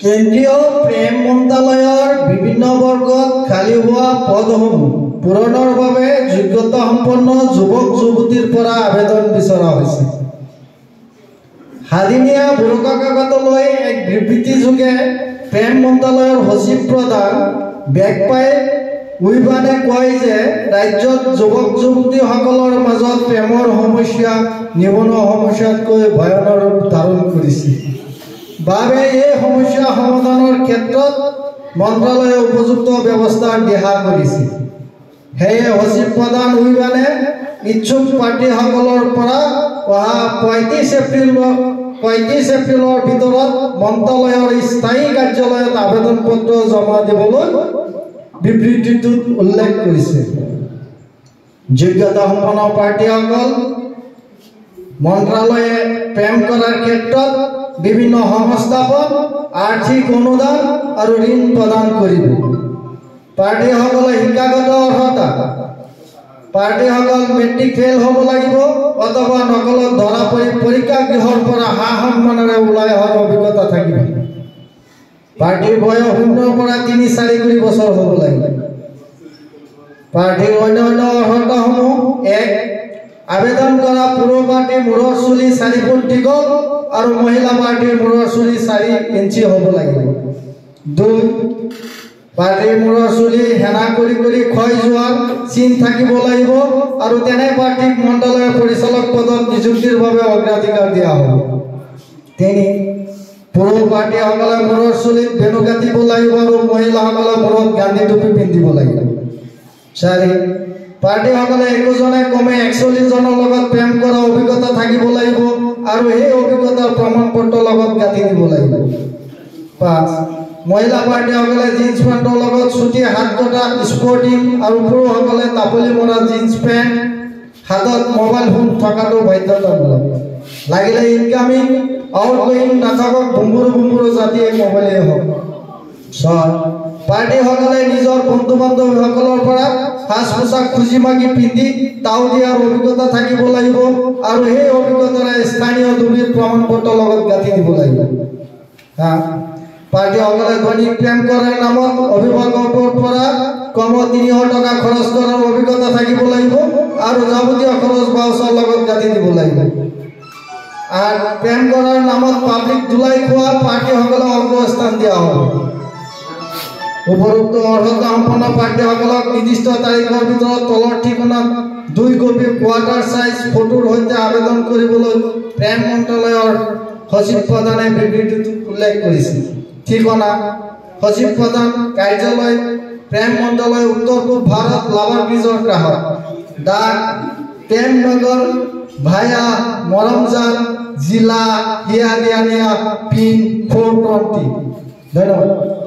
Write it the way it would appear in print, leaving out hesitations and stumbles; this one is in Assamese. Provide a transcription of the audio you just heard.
কেন্দ্ৰীয় প্ৰেম মন্ত্ৰালয়ৰ বিভিন্ন বৰ্গত খালী হোৱা পদসমূহ পূৰণৰ বাবে যোগ্যতা সম্পন্ন যুৱক যুৱতীৰ পৰা আবেদন বিচৰা হৈছে। হাদিনিয়া বুৰকা কাকতলৈ এক বিবৃতিযোগে প্ৰেম মন্ত্ৰালয়ৰ সচিব প্ৰধান বেগপাই উইবানে কয় যে ৰাজ্যত যুৱক যুৱতীসকলৰ মাজত প্ৰেমৰ সমস্যা নিবনুৱা সমস্যাতকৈ ভয়ানক ৰূপ ধাৰণ কৰিছে। বাবে এই সমস্যা সমাধানৰ ক্ষেত্ৰত মন্ত্ৰালয়ে উপযুক্ত ব্যৱস্থা দিহা কৰিছে। সেয়ে সচিব প্ৰধান উইবানে ইচ্ছুক প্ৰাৰ্থীসকলৰ পৰা অহা ৩৫ এপ্ৰিলৰ ভিতৰত মন্ত্ৰালয়ৰ স্থায়ী কাৰ্যালয়ত আবেদন পত্ৰ জমা দিবলৈ বিবৃতিটোত উল্লেখ কৰিছে। যোগ্যতা সম্পন্ন প্ৰাৰ্থীসকল মন্ত্ৰালয়ে প্ৰেম কৰাৰ ক্ষেত্ৰত বিভিন্ন সংস্থাপন আৰ্থিক অনুদান আৰু ঋণ প্ৰদান কৰিব। প্ৰাৰ্থীসকলে শিক্ষাগত অৰ্হতা প্ৰাৰ্থীসকল মেট্ৰিক ফেইল হ'ব লাগিব অথবা নকলত ধৰা পৰি পৰীক্ষা গৃহৰ পৰা সন্মানেৰে ওলাই অহাৰ অভিজ্ঞতা থাকিব। প্ৰাৰ্থীৰ বয়স ০ৰ পৰা ৩-৪ বছৰ হ'ব লাগিব। প্ৰাৰ্থীৰ অন্যান্য অৰ্হতাসমূহ: ১. আবেদন কৰা পুৰুষ প্ৰাৰ্থীৰ মূৰৰ চুলি ৪ ফুট দীঘল আৰু মহিলা প্ৰাৰ্থীৰ মূৰৰ চুলি ৪ ইঞ্চি হ'ব লাগিব। ২. প্ৰাৰ্থীৰ মূৰৰ চুলি হেনা কৰি ক্ষয় যোৱাৰ চিন থাকিব লাগিব আৰু তেনে প্ৰাৰ্থীক মন্ত্ৰালয়ৰ পৰিচালক পদত নিযুক্তিৰ বাবে অগ্ৰাধিকাৰ দিয়া হ'ব। ৩. পুৰুষ প্ৰাৰ্থীসকলে মূৰৰ চুলিত বেণু কাটিব লাগিব আৰু মহিলাসকলে মূৰত গান্ধী টুপি পিন্ধিব লাগিব। ৪. প্ৰাৰ্থীসকলে একোজনে কমে ৪১ জনৰ লগত প্ৰেম কৰা অভিজ্ঞতা থাকিব লাগিব আৰু সেই অভিজ্ঞতাৰ প্ৰমাণ পত্ৰ লগত গাঁঠি দিব লাগিব। ৫. মহিলা প্ৰাৰ্থীসকলে জিন্স পেণ্টৰ লগত চুটি হাত কটা স্পৰ্টিং আৰু পুৰুষসকলে তাপলি মৰা জিন্স পেণ্ট, হাতত মোবাইল ফোন থকাটো বাধ্যতামূলক। লাগিলে ইনকামিং আউটগোয়িং নাথাকক, বুম্বুৰু জাতিয়ে মোবাইলেই হওক। ৬. প্ৰাৰ্থীসকলে নিজৰ বন্ধু বান্ধৱীসকলৰ পৰা সাজ পোছাক খুজি মাগি পিন্ধি তাও দিয়াৰ অভিজ্ঞতা থাকিব লাগিব আৰু সেই অভিজ্ঞতাৰে স্থানীয় দুৰ্নীতিৰ প্ৰমাণ পত্ৰ লগত গাঁঠি দিব লাগিব। প্ৰাৰ্থীসকলে দৈনিক প্ৰেম কৰাৰ নামত অভিভাৱকৰ পৰা কমেও ৩০০ টকা খৰচ কৰাৰ অভিজ্ঞতা থাকিব লাগিব আৰু যাৱতীয় খৰচ বাউচাৰ লগত গাঁঠি দিব লাগিব। আৰু প্ৰেম কৰাৰ নামত পাব্লিক ধুলাই খোৱা প্ৰাৰ্থীসকলক অগ্ৰস্থান দিয়া হ'ব। উপৰোক্ত অৰ্হতা সম্পন্ন প্ৰাৰ্থীসকলক নিৰ্দিষ্ট তাৰিখৰ ভিতৰত তলৰ ঠিকনাত ২ কপি কোৱাৰ্টাৰ চাইজ ফটোৰ সৈতে আবেদন কৰিবলৈ প্ৰেম মন্ত্ৰালয়ৰ সচিব প্ৰধানে বিবৃতিটোত উল্লেখ কৰিছে। ঠিকনা: সচিব প্ৰধান কাৰ্যালয়, প্ৰেম মন্ত্ৰালয়, উত্তৰ পূব ভাৰত, লাভাৰ ব্ৰিজৰ কাষত। ডাক: প্ৰেমনগৰ, ভায়া মৰমজান, জিলা হিয়াদিয়ানিয়া, পিন 420। ধন্যবাদ।